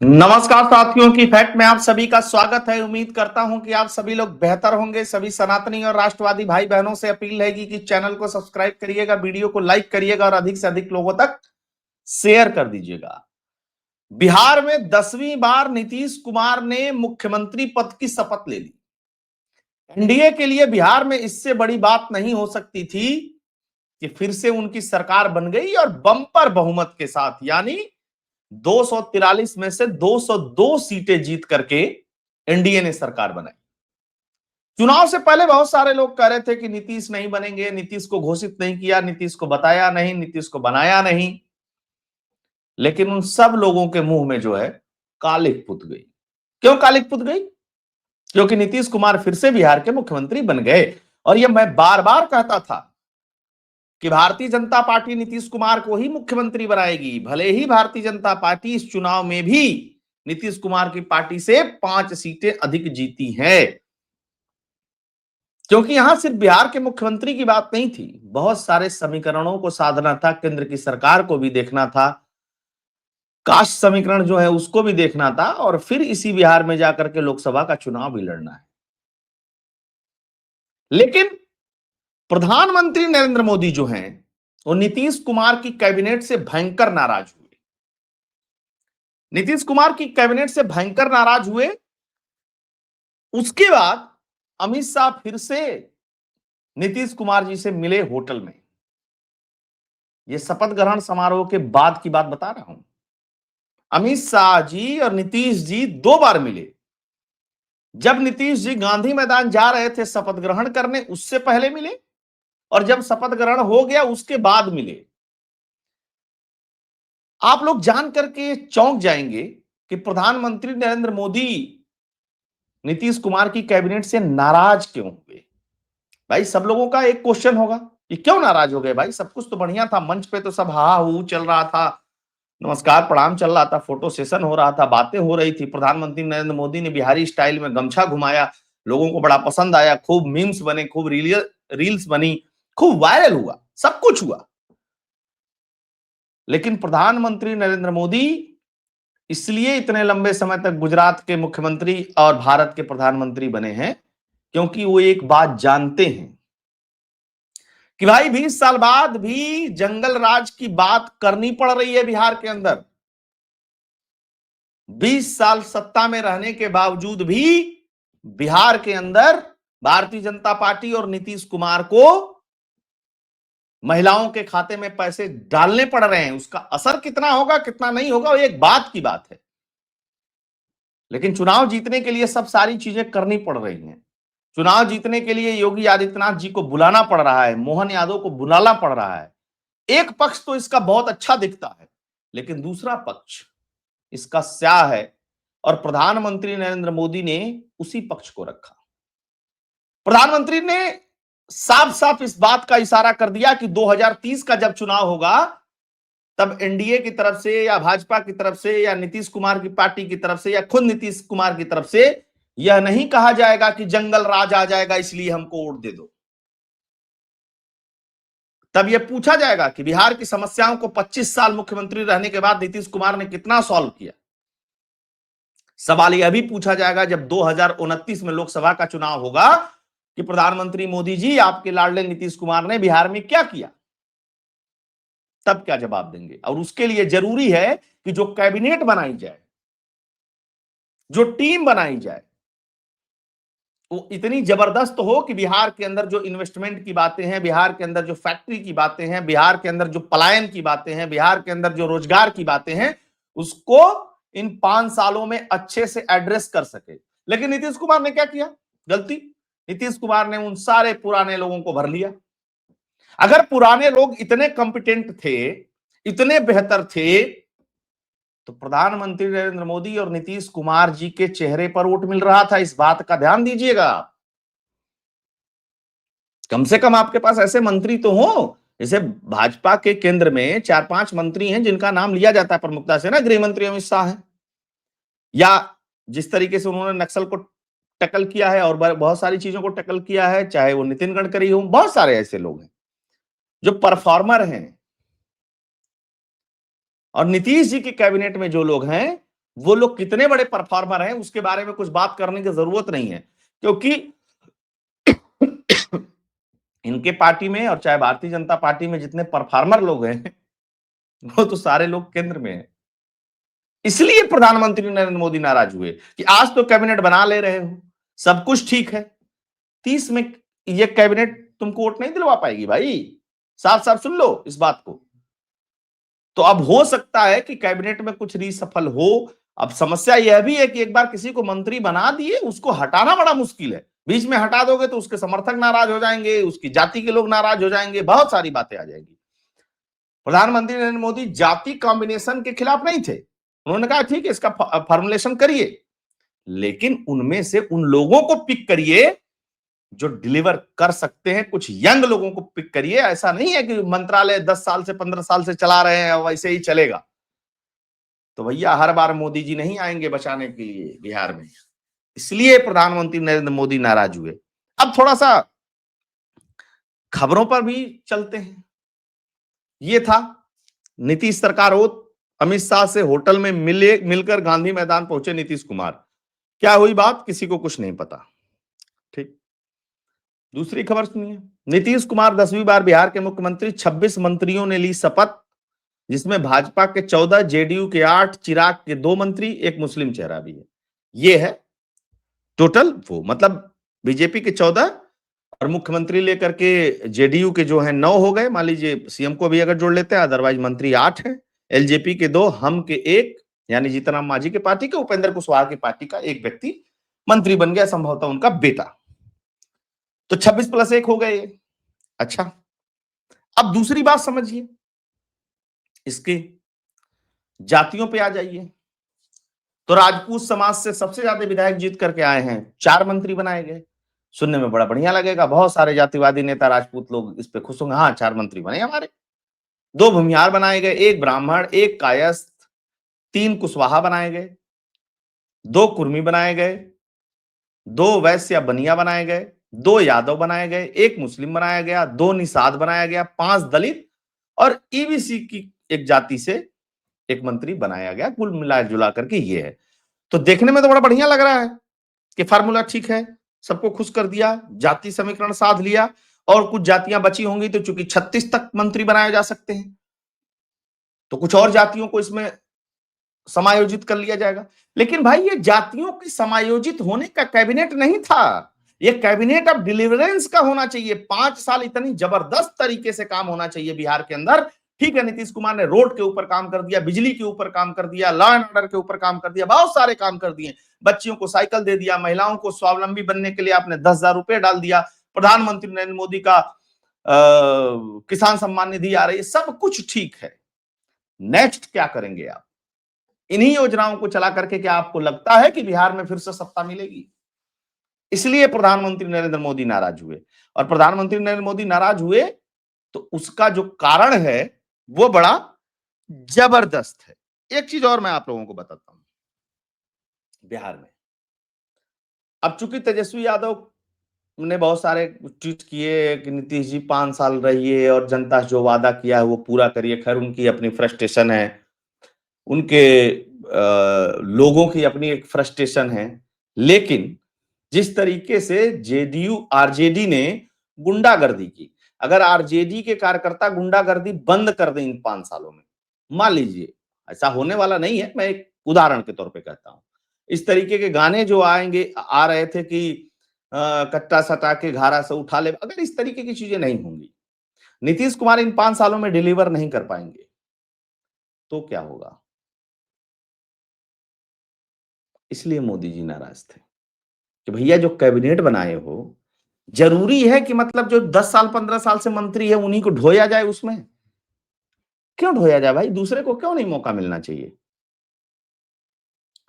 नमस्कार साथियों की फैक्ट में आप सभी का स्वागत है। उम्मीद करता हूं कि आप सभी लोग बेहतर होंगे। सभी सनातनी और राष्ट्रवादी भाई बहनों से अपील रहेगी कि चैनल को सब्सक्राइब करिएगा, वीडियो को लाइक करिएगा और अधिक से अधिक लोगों तक शेयर कर दीजिएगा। बिहार में 10वीं बार नीतीश कुमार ने मुख्यमंत्री पद की शपथ ले ली। एनडीए के लिए बिहार में इससे बड़ी बात नहीं हो सकती थी कि फिर से उनकी सरकार बन गई और बम्पर बहुमत के साथ, यानी 243 में से 202 सीटें जीत करके एनडीए ने सरकार बनाई। चुनाव से पहले बहुत सारे लोग कह रहे थे कि नीतीश नहीं बनेंगे, नीतीश को घोषित नहीं किया, नीतीश को बताया नहीं, नीतीश को बनाया नहीं। लेकिन उन सब लोगों के मुंह में जो है कालिक पुत गई। क्यों कालिक पुत गई? क्योंकि नीतीश कुमार फिर से बिहार के मुख्यमंत्री बन गए। और यह मैं बार बार कहता था कि भारतीय जनता पार्टी नीतीश कुमार को ही मुख्यमंत्री बनाएगी। भले ही भारतीय जनता पार्टी इस चुनाव में भी नीतीश कुमार की पार्टी से 5 सीटें अधिक जीती है, क्योंकि यहां सिर्फ बिहार के मुख्यमंत्री की बात नहीं थी, बहुत सारे समीकरणों को साधना था, केंद्र की सरकार को भी देखना था, कास्ट समीकरण जो है उसको भी देखना था, और फिर इसी बिहार में जाकर के लोकसभा का चुनाव भी लड़ना है। लेकिन प्रधानमंत्री नरेंद्र मोदी जो हैं वो नीतीश कुमार की कैबिनेट से भयंकर नाराज हुए। नीतीश कुमार की कैबिनेट से भयंकर नाराज हुए। उसके बाद अमित शाह फिर से नीतीश कुमार जी से मिले होटल में। यह शपथ ग्रहण समारोह के बाद की बात बता रहा हूं। अमित शाह जी और नीतीश जी 2 बार मिले। जब नीतीश जी गांधी मैदान जा रहे थे शपथ ग्रहण करने, उससे पहले मिले, और जब शपथ ग्रहण हो गया उसके बाद मिले। आप लोग जान करके चौंक जाएंगे कि प्रधानमंत्री नरेंद्र मोदी नीतीश कुमार की कैबिनेट से नाराज क्यों हुए। भाई सब लोगों का एक क्वेश्चन होगा कि क्यों नाराज हो गए। भाई सब कुछ तो बढ़िया था, मंच पे तो सब हा हू चल रहा था, नमस्कार प्रणाम चल रहा था, फोटो सेशन हो रहा था, बातें हो रही थी। प्रधानमंत्री नरेंद्र मोदी ने बिहारी स्टाइल में गमछा घुमाया, लोगों को बड़ा पसंद आया, खूब मीम्स बने, खूब रील्स बनी, खूब वायरल हुआ, सब कुछ हुआ। लेकिन प्रधानमंत्री नरेंद्र मोदी इसलिए इतने लंबे समय तक गुजरात के मुख्यमंत्री और भारत के प्रधानमंत्री बने हैं क्योंकि वो एक बात जानते हैं कि भाई 20 साल बाद भी जंगल राज की बात करनी पड़ रही है बिहार के अंदर। 20 साल सत्ता में रहने के बावजूद भी बिहार के अंदर भारतीय जनता पार्टी और नीतीश कुमार को महिलाओं के खाते में पैसे डालने पड़ रहे हैं। उसका असर कितना होगा कितना नहीं होगा वो एक बात की बात है, लेकिन चुनाव जीतने के लिए सब सारी चीजें करनी पड़ रही हैं। चुनाव जीतने के लिए योगी आदित्यनाथ जी को बुलाना पड़ रहा है, मोहन यादव को बुलाना पड़ रहा है। एक पक्ष तो इसका बहुत अच्छा दिखता है, लेकिन दूसरा पक्ष इसका स्याह है, और प्रधानमंत्री नरेंद्र मोदी ने उसी पक्ष को रखा। प्रधानमंत्री ने साफ साफ इस बात का इशारा कर दिया कि 2030 का जब चुनाव होगा तब एनडीए की तरफ से या भाजपा की तरफ से या नीतीश कुमार की पार्टी की तरफ से या खुद नीतीश कुमार की तरफ से यह नहीं कहा जाएगा कि जंगल राज आ जाएगा इसलिए हमको वोट दे दो। तब यह पूछा जाएगा कि बिहार की समस्याओं को 25 साल मुख्यमंत्री रहने के बाद नीतीश कुमार ने कितना सॉल्व किया। सवाल यह भी पूछा जाएगा जब 2029 में लोकसभा का चुनाव होगा कि प्रधानमंत्री मोदी जी आपके लाडले नीतीश कुमार ने बिहार में क्या किया। तब क्या जवाब देंगे। और उसके लिए जरूरी है कि जो कैबिनेट बनाई जाए, जो टीम बनाई जाए, वो इतनी जबरदस्त हो कि बिहार के अंदर जो इन्वेस्टमेंट की बातें हैं, बिहार के अंदर जो फैक्ट्री की बातें हैं, बिहार के अंदर जो पलायन की बातें हैं, बिहार के अंदर जो रोजगार की बातें हैं, उसको इन 5 सालों में अच्छे से एड्रेस कर सके। लेकिन नीतीश कुमार ने क्या किया? गलती। नीतीश कुमार ने उन सारे पुराने लोगों को भर लिया। अगर पुराने लोग इतने कॉम्पिटेंट थे, इतने बेहतर थे, तो प्रधानमंत्री नरेंद्र मोदी और नीतीश कुमार जी के चेहरे पर वोट मिल रहा था। इस बात का ध्यान दीजिएगा। कम से कम आपके पास ऐसे मंत्री तो हो, जैसे भाजपा के केंद्र में 4-5 मंत्री हैं जिनका नाम लिया जाता है प्रमुखता से ना, गृह मंत्री अमित शाह है, या जिस तरीके से उन्होंने नक्सल को टैकल किया है और बहुत सारी चीजों को टैकल किया है, चाहे वो नितिन गडकरी हो, बहुत सारे ऐसे लोग हैं जो परफॉर्मर हैं। और नीतीश जी के कैबिनेट में जो लोग हैं वो लोग कितने बड़े परफॉर्मर हैं उसके बारे में कुछ बात करने की जरूरत नहीं है, क्योंकि इनके पार्टी में और चाहे भारतीय जनता पार्टी में जितने परफॉर्मर लोग हैं वो तो सारे लोग केंद्र में हैं। इसलिए प्रधानमंत्री नरेंद्र मोदी नाराज हुए कि आज तो कैबिनेट बना ले रहे हो, सब कुछ ठीक है, 30 में ये कैबिनेट तुमको वोट नहीं दिलवा पाएगी भाई, साफ साफ सुन लो इस बात को। तो अब हो सकता है कि कैबिनेट में कुछ रीसफल हो। अब समस्या यह भी है कि एक बार किसी को मंत्री बना दिए उसको हटाना बड़ा मुश्किल है, बीच में हटा दोगे तो उसके समर्थक नाराज हो जाएंगे, उसकी जाति के लोग नाराज हो जाएंगे, बहुत सारी बातें आ जाएंगी। प्रधानमंत्री नरेंद्र मोदी जाति कॉम्बिनेशन के खिलाफ नहीं थे, उन्होंने कहा ठीक है इसका फॉर्मुलेशन करिए, लेकिन उनमें से उन लोगों को पिक करिए जो डिलीवर कर सकते हैं, कुछ यंग लोगों को पिक करिए। ऐसा नहीं है कि मंत्रालय 10 साल से 15 साल से चला रहे हैं और वैसे ही चलेगा। तो भैया हर बार मोदी जी नहीं आएंगे बचाने के लिए बिहार में, इसलिए प्रधानमंत्री नरेंद्र मोदी नाराज हुए। अब थोड़ा सा खबरों पर भी चलते हैं। ये था नीतीश सरकार हो, अमित शाह से होटल में मिलकर गांधी मैदान पहुंचे नीतीश कुमार। क्या हुई बात किसी को कुछ नहीं पता। ठीक, दूसरी खबर सुनिए। नीतीश कुमार 10वीं बार बिहार के मुख्यमंत्री, 26 मंत्रियों ने ली शपथ, जिसमें भाजपा के 14, जेडीयू के 8, चिराग के 2 मंत्री, एक मुस्लिम चेहरा भी है। ये है टोटल, वो मतलब बीजेपी के 14 और मुख्यमंत्री लेकर के जेडीयू के जो है 9 हो गए, मान लीजिए सीएम को भी अगर जोड़ लेते हैं, अदरवाइज मंत्री 8 है, एलजेपी के 2, हम के 1, यानी जीतनराम मांझी के पार्टी के, उपेंद्र कुशवाहा की पार्टी का एक व्यक्ति मंत्री बन गया, संभवतः उनका बेटा। तो 26 + 1 हो गए। अच्छा, अब दूसरी बात समझिए, इसके जातियों पे आ जाइए। तो राजपूत समाज से सबसे ज्यादा विधायक जीत करके आए हैं, 4 मंत्री बनाए गए। सुनने में बड़ा बढ़िया लगेगा, बहुत सारे जातिवादी नेता राजपूत लोग इस पे खुश होंगे, हाँ 4 मंत्री बने हमारे। 2 भूमिहार बनाए गए, 1 ब्राह्मण, 1 कायस्थ, 3 कुशवाहा बनाए गए, 2 कुर्मी बनाए गए, 2 वैश्य या बनिया बनाए गए, 2 यादव बनाए गए, 1 मुस्लिम बनाया गया, 2 निषाद बनाया गया, 5 दलित और ईबीसी की एक जाति से एक मंत्री बनाया गया। कुल मिला जुला करके ये है। तो देखने में तो बड़ा बढ़िया लग रहा है कि फार्मूला ठीक है, सबको खुश कर दिया, जाति समीकरण साध लिया, और कुछ जातियां बची होंगी तो चूंकि 36 तक मंत्री बनाए जा सकते हैं तो कुछ और जातियों को इसमें समायोजित कर लिया जाएगा। लेकिन भाई ये जातियों के समायोजित होने का कैबिनेट नहीं था, ये कैबिनेट अब डिलीवरेंस का होना चाहिए। 5 साल इतनी जबरदस्त तरीके से काम होना चाहिए बिहार के अंदर। ठीक है, नीतीश कुमार ने रोड के ऊपर काम कर दिया, बिजली के ऊपर काम कर दिया, लॉ एंड ऑर्डर के ऊपर काम कर दिया, बहुत सारे काम कर दिए, बच्चियों को साइकिल दे दिया, महिलाओं को स्वावलंबी बनने के लिए आपने 10,000 रुपए डाल दिया, प्रधानमंत्री नरेंद्र मोदी का किसान सम्मान निधि आ रही है, सब कुछ ठीक है। नेक्स्ट क्या करेंगे आप? इन्हीं योजनाओं को चला करके क्या आपको लगता है कि बिहार में फिर से सत्ता मिलेगी? इसलिए प्रधानमंत्री नरेंद्र मोदी नाराज हुए। और प्रधानमंत्री नरेंद्र मोदी नाराज हुए तो उसका जो कारण है वो बड़ा जबरदस्त है। एक चीज और मैं आप लोगों को बताता हूं, बिहार में अब चूंकि तेजस्वी यादव ने बहुत सारे ट्वीट किए कि नीतीश जी 5 साल रहिए और जनता से जो वादा किया है वो पूरा करिए, खैर उनकी अपनी फ्रस्ट्रेशन है, उनके लोगों की अपनी एक फ्रस्ट्रेशन है। लेकिन जिस तरीके से जेडीयू आरजेडी ने गुंडागर्दी की, अगर आरजेडी के कार्यकर्ता गुंडागर्दी बंद कर दें इन 5 सालों में, मान लीजिए, ऐसा होने वाला नहीं है, मैं एक उदाहरण के तौर पे कहता हूं, इस तरीके के गाने जो आएंगे आ रहे थे कि कट्टा सटा के घारा से उठा ले, अगर इस तरीके की चीजें नहीं होंगी, नीतीश कुमार इन 5 सालों में डिलीवर नहीं कर पाएंगे, तो क्या होगा? इसलिए मोदी जी नाराज थे कि भैया जो कैबिनेट बनाए हो, जरूरी है कि मतलब जो 10 साल 15 साल से मंत्री है उन्हीं को ढोया जाए उसमें? क्यों ढोया जाए भाई, दूसरे को क्यों नहीं मौका मिलना चाहिए?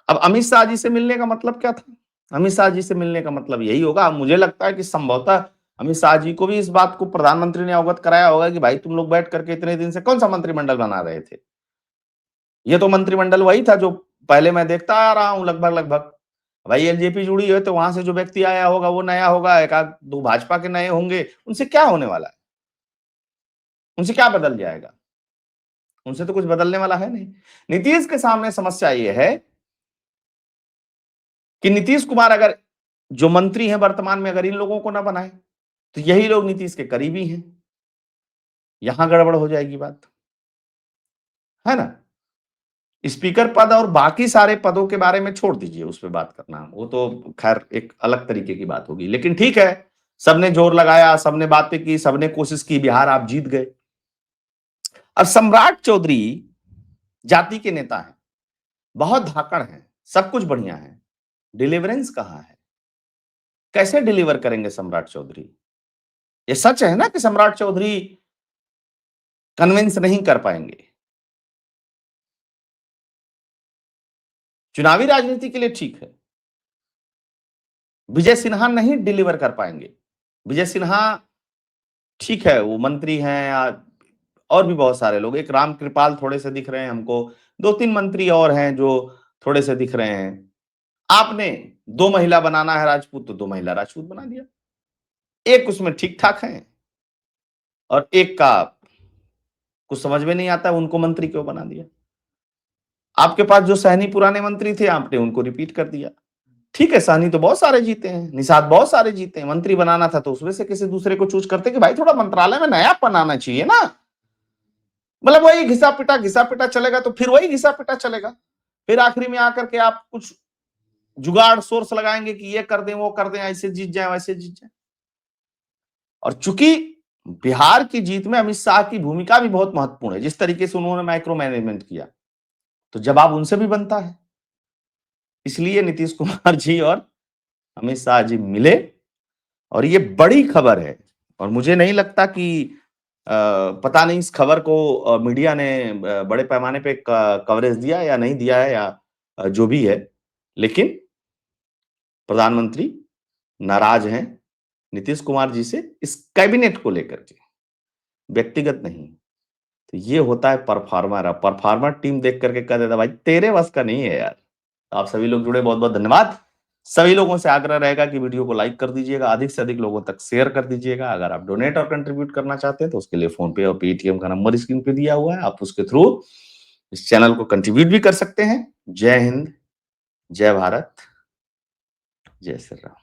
अब अमित शाह जी से मिलने का मतलब क्या था? अमित शाह जी से मिलने का मतलब यही होगा, मुझे लगता है कि संभवतः अमित शाह जी को भी इस बात को प्रधानमंत्री ने अवगत कराया होगा कि भाई तुम लोग बैठ करके इतने दिन से कौन सा मंत्रिमंडल बना रहे थे, ये तो मंत्रिमंडल वही था जो पहले मैं देखता आ रहा हूं लगभग लगभग। भाई एलजेपी जुड़ी है तो वहां से जो व्यक्ति आया होगा वो नया होगा, एक आध 2 भाजपा के नए होंगे, उनसे क्या होने वाला है? उनसे क्या बदल जाएगा? उनसे तो कुछ बदलने वाला है नहीं। नीतीश के सामने समस्या ये है कि नीतीश कुमार अगर जो मंत्री हैं वर्तमान में अगर इन लोगों को ना बनाए तो यही लोग नीतीश के करीबी हैं, यहां गड़बड़ हो जाएगी बात, है ना। स्पीकर पद और बाकी सारे पदों के बारे में छोड़ दीजिए, उस पर बात करना, वो तो खैर एक अलग तरीके की बात होगी, लेकिन ठीक है, सबने जोर लगाया, सबने बातें की, सबने कोशिश की, बिहार आप जीत गए। अब सम्राट चौधरी जाति के नेता हैं, बहुत धाकड़ हैं, सब कुछ बढ़िया है, डिलीवरेंस कहां है? कैसे डिलीवर करेंगे सम्राट चौधरी? ये सच है ना कि सम्राट चौधरी कन्विंस नहीं कर पाएंगे? चुनावी राजनीति के लिए ठीक है, विजय सिन्हा नहीं डिलीवर कर पाएंगे। विजय सिन्हा ठीक है, वो मंत्री हैं या और भी बहुत सारे लोग, एक राम कृपाल थोड़े से दिख रहे हैं हमको, दो तीन मंत्री और हैं जो थोड़े से दिख रहे हैं। आपने दो महिला बनाना है राजपूत, तो दो महिला राजपूत बना दिया, एक उसमें ठीक ठाक है और एक का कुछ समझ में नहीं आता उनको मंत्री क्यों बना दिया। आपके पास जो सहनी पुराने मंत्री थे, आपने उनको रिपीट कर दिया। ठीक है, सहनी तो बहुत सारे जीते हैं, निषाद बहुत सारे जीते हैं, मंत्री बनाना था तो उसमें से किसी दूसरे को चूज करते कि भाई थोड़ा मंत्रालय में नयापन आना चाहिए ना। मतलब वही घिसा पिटा चलेगा तो फिर वही घिसा पिटा चलेगा, फिर आखिरी में आकर के आप कुछ जुगाड़ सोर्स लगाएंगे कि ये कर दें वो कर दें, ऐसे जीत जाए वैसे जीत जाए। और चूंकि बिहार की जीत में अमित शाह की भूमिका भी बहुत महत्वपूर्ण है, जिस तरीके से उन्होंने माइक्रो मैनेजमेंट किया, तो जवाब उनसे भी बनता है। इसलिए नीतीश कुमार जी और अमित शाह जी मिले और ये बड़ी खबर है। और मुझे नहीं लगता कि पता नहीं इस खबर को मीडिया ने बड़े पैमाने पे कवरेज दिया या नहीं दिया है, या जो भी है, लेकिन प्रधानमंत्री नाराज हैं नीतीश कुमार जी से इस कैबिनेट को लेकर के, व्यक्तिगत नहीं। तो ये होता है परफॉर्मर। अब परफॉर्मर टीम देख करके कह देता भाई तेरे बस का नहीं है यार। आप सभी लोग जुड़े, बहुत बहुत धन्यवाद। सभी लोगों से आग्रह रहेगा कि वीडियो को लाइक कर दीजिएगा, अधिक से अधिक लोगों तक शेयर कर दीजिएगा। अगर आप डोनेट और कंट्रीब्यूट करना चाहते हैं तो उसके लिए फोन पे और पेटीएम का नंबर स्क्रीन पे दिया हुआ है, आप उसके थ्रू इस चैनल को कंट्रीब्यूट भी कर सकते हैं। जय हिंद, जय भारत, जय श्री राम।